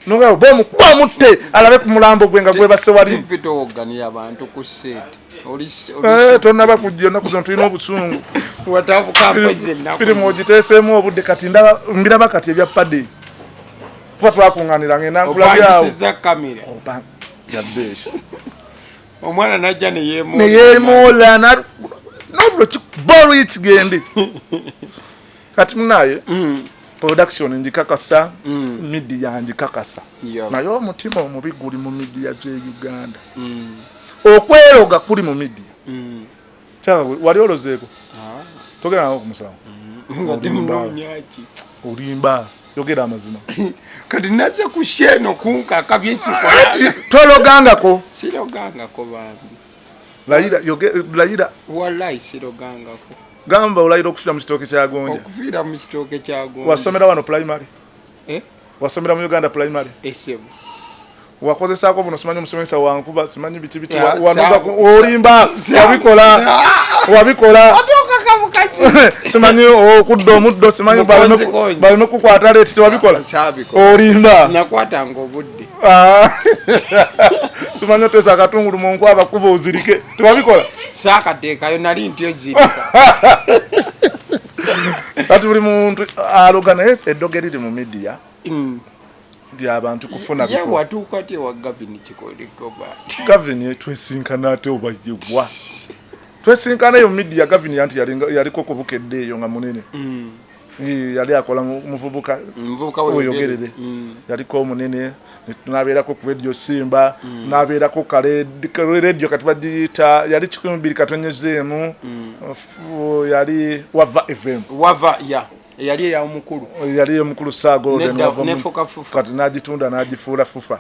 bomutte alabe ku mulambo gwe nga gwebase wali tonaba kujja onaku zino tulina obusungu firimu ogiteeseemu obudde kati mbiraba kati ebya padde kuba twakuŋŋaaniranga enangulabyawo omwana najja neyeemoola nobulo kiboolu yikigende kati munaye production njikakasa media njikakasa Yeah. naye omutima omubi guli mu media ze Uganda okweroga kuli mu media chawe wali olozeeko togera nawo kumusawo olimba yogera amazima kati naze kusheno kunka kabyesi tologangako sirogangako bambi layira wallahi sirogangako gamba olayira okufira mu kitooke kya Gonja okufira mu kitooke kya Gonja wasomera wano primary wasomera mu Uganda primary esebo wakozesaako buno simanyi omusomesa wankuba simanyi biti wanuba olimba wabikola atoka kabukaki simanyi okudda omuddo simanyi baleme kukwata leeti tewabikola olimba nakwata ng'obudde simanyi oteza akatungulu mu nkwaba kuba ozirike tewabikola saakateekayo nali ntyo zirika kati buli muntu aloga naye eddogo eriri mu media abantu kufuna bifo watuuka te wa Gavin kikoleko bati Gavin twesinkana ate obayewa twesinkana yo media Gavin yanti yaliko kubukedde eyo nga munene yali akola muvubuka oyogerere yaliko munene nabeerako ku radio Simba nabeerako kale radio kati bagiyita yali 12 yali Wava FM yali ya omukulu Sago kati najitunda najifula fufa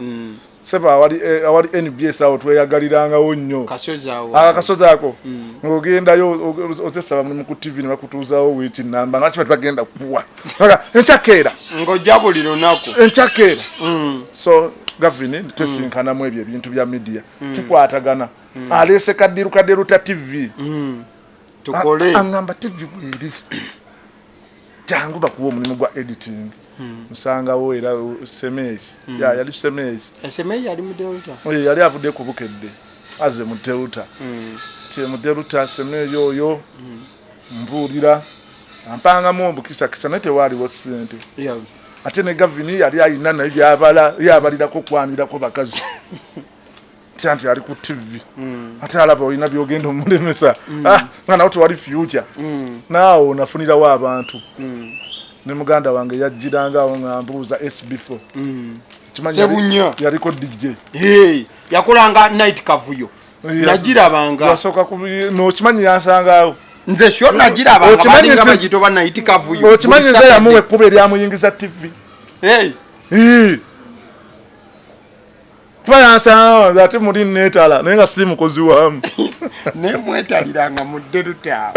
seba awali NBS awo tweyagaliranga nnyo kasozi ako ngogendayo ozesaba mu TV ne bakutuuzawo wiki namba ngati bagenda kuwa enchakera ngojabo linonako enchakera so Gavin twesinkana mu ebyo ebintu bya media tukwatagana alese kadiru ta TV tukole angamba TV bwiri jangu bakuwa omulimu gwa editing musangawo era Semeji yali Semeji yali mu Delta yali avudde ku bukedde aze mu Delta mu Delta Semeji oyo mbuulira ampangamu obukisa nate waliwo ssente ate ne Gavin yali ayina naye yabalirako kwanirako bakazi nti ali ku TV ate alaba olina byogenda omulemesa nga nawe tewali future naawe onafunirawo abantu ne muganda wange yajjirangawo nga mbuuza SB4 sebunya yaliko DJ yakolanga night kavuyo nagirabanga yasooka nokimanyi yansangaawo nze sho nagirabanga balinga bagitoba night kavuyo okimanyi nze yamuwa ekkuba eryamuyingiza TV twayansa ate muli netala naye nga siri mukozi wamu nemwetaliranga mu Delta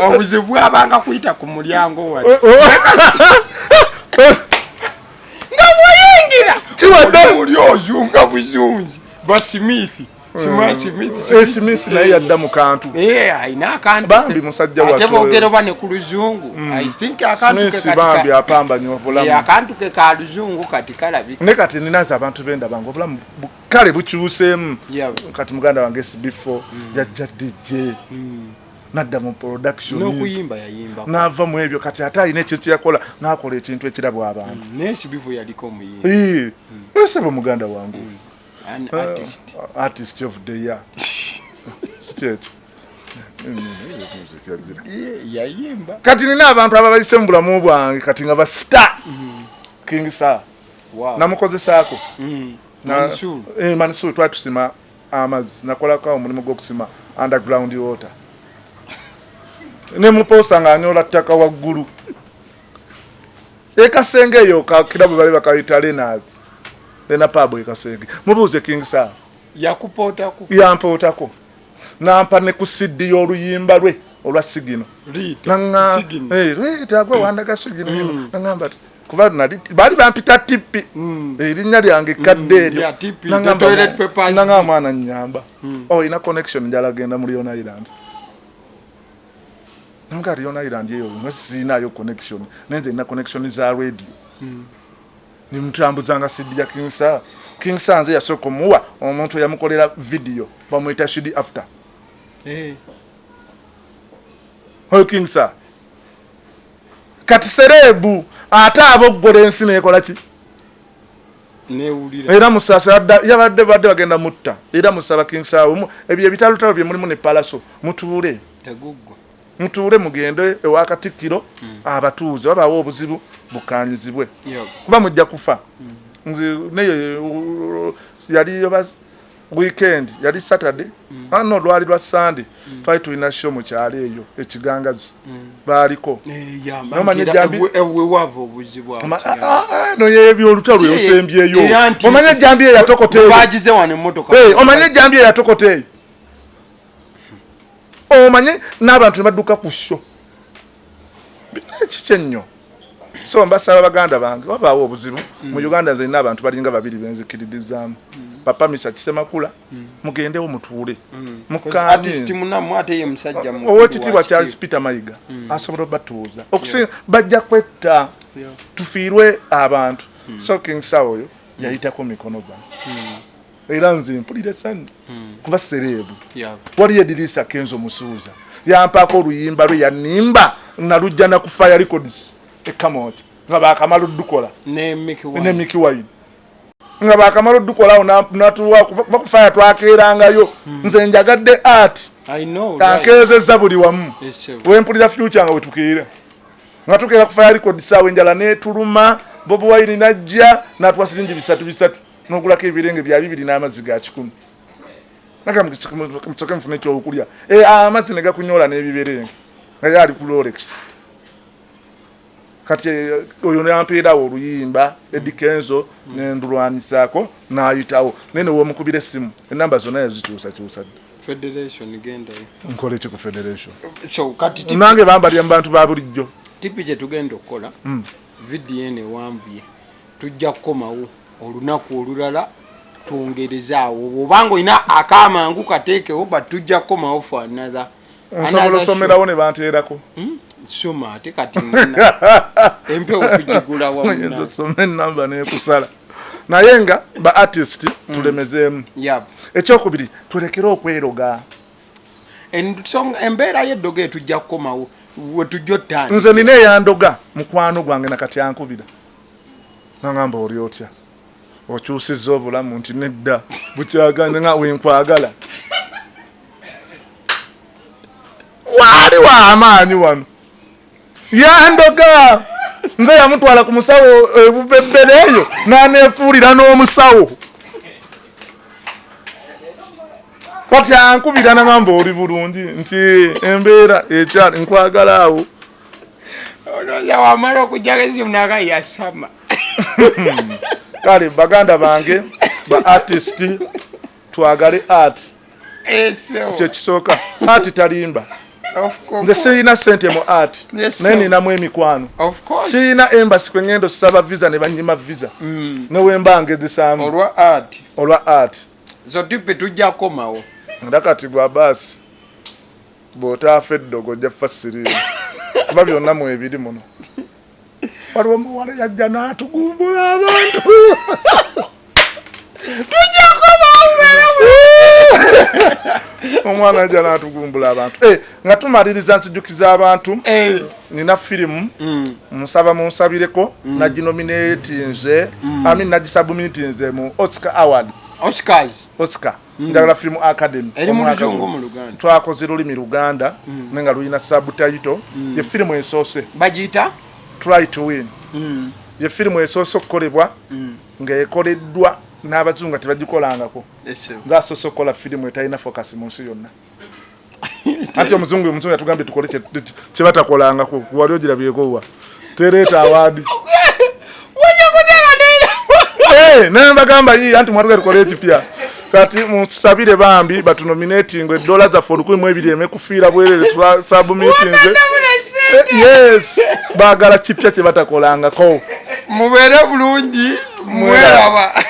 obuzibu abanga kuyita ku mulyango wali nga muyingira kiwadde ozunga buzunzi ba Smith Smith naye yadda mu kantu ayina akantu bambi musajja wattu ate boogera bane ku luzungu I think akantu ke bambi apambanya obulamu akantu ke ka luzungu kati kalabika ne kati ninaza abantu benda bange obulamu kale bukyuseemu kati muganda wange SB4 yajja DJ nadda mu production n'okuyimba yayimba n'ava mu ebyo kati ate alina ekintu yakola n'akola ekintu ekirabwa abantu n'SB4 yaliko omuyimba esaba muganda wange an artist of the year state yayimba kati nina abantu ababayise mu bulamu bwange kati nga ba star King Sir namukozesaako Mansur twatusima amazzi nakolako omulimu gw'okusima underground water ne muposa nga anyola ttaka waggulu ekasenge eyo kakira bwe bali bakayita Lena pabo ekasenge mubuuze King Sir yampootako nampa ne ku CD y'oluyimba lwe olwa Sigino tagwe wandaga Sigino nangamba kuba bali bampita tipi erinnya lyange kadde eryo nangamba mwana nnyamba ina connection njala genda muri Leon Island nanga Leon Island eyo mwesinayo connection nenze ina connection za radio ni mtambuzanga CD ya King Sir nze yasoko muwa omuntu yamukolera video bamuyita Shidi After King Sir kati serebu ate aboggole ensi nekola ki newulira era musasa yabadde bagenda mutta era musaba King Sir ebyo ebitalutalo bye mulimu ne palaso mutuule teguggwa mutuule mugende ewa Katikkiro abatuuze babawo obuzibu bukanyizibwe kuba mujja kufa nze naye yali weekend yali Saturday no lwali lwa Sunday twali tulina show mu kyalo eyo ekigangazi baaliko nomanye jambi ewe wavo obuzibwa no yebyo olutalo yosembyeyo omanye jambi yatokote bagize wane motoka omanye jambi yatokote omanye n'abantu baduka ku show kichenyo so mbasaba baganda bange wabaawo obuzibu mu Uganda nze nina abantu balinga babiri benzikiridizamu papa Misa Kisemakula mugendewo mutuule artist munamu ate ye musajja mu owekitiibwa Charles Peter Mayiga asobola batuuza okusi bajja kwetta tufiirwe abantu so King Sawo oyo yayitako mikono gyange era nze mpulira ssanyu kuba sereebu waliyo Edirisa Kenzo Musuuza yampaako oluyimba lwe yanimba nalujja na ku Fire Records ekamoti nga bakamala dukola ne Mickey Wine nga bakamala dukola natuwa bakufaya twakerangayo nze njagadde art I know kankezeza buli wamu wempulira future nga wetukeera nga tukeera ku Fire Records sawe njala netuluma Bob Wine najja natwa siringi bisatu nogulako ebirenge bya 2 n'amazzi ga 10 naga mutsoke mfune kyo okulya amazzi ne gakunyola n'ebiberenge nga yali ku Rolex kati oyo n'ampeera oluyimba Edikenzo n'endulwanisako n'ayitawo nene wo mukubire simu enamba zonna yazikyusa Federation genda nkole ki ku Federation so kati nange bambalya mu bantu ba bulijjo tipi gye tugenda okukola video ene wambye tujja kukomawo olunaku olulala twongerezaawo obanga olina akamangu kateekewo batujja kukomawo for another nsobola osomerawo ne banteerako soma ate kati empewo kugigula wamu some enamba nekusala naye nga ba artist tulemezeemu ekyokubiri tulekere okweroga embeera y'eddoga etujja kukomawo wetujja ottani nze nina eyandoga mukwano gwange nakati ankubira nangamba oli otya okyusizza obulamu nti nedda bukyagane nga wenkwagala wali w'amaanyi wano yandoga nze yamutwala ku musawo ebubebbere eyo n'aneefuulira n'omusawo kati ankubira nangamba oli bulungi nti embeera ekyali nkwagala awo wamala okujjaga esimu naga yasama kale baganda bange ba artist twagale art kyekisooka art talimba nze sirina sente mu art naye ninamu emikwano sirina embassy kwe ngendo saba visa ne banyima visa newemba ngezisaamu olwa art so tipe tujja komawo ndakati gwa basi bw'otaafa eddogo ojja kufa siriimu kuba byonna mu ebiri muno waliwo omuwala yajja n'atugumbula abantu tujja komawo omwana yajja n'atugumbula abantu nga tumaliriza nsijukiza abantu nina firimu musaba munsabireko naginominatinze nagisubmitinze mu Oscar Awards Oscar njagala film academy eri mu luzungu mu Luganda twakoze lulimi Luganda nenga lulina subtitle ye film esoose bagiyita Try to Win ye film esoose okukolebwa nga ekoleddwa n'abazungu tebagikolangako nga soso kola film etalina focus mu nsi yonna ati omuzungu yatugambye tukole kye batakolangako wali ogirabyeko wa tereeta awadi naye mbagamba anti mwatuga tukole ekipya kati musabire bambi batunominating $1 za $120 emekufiira bwerere submitinze yes bagala kipya kye batakolangako mubeere bulungi mweraba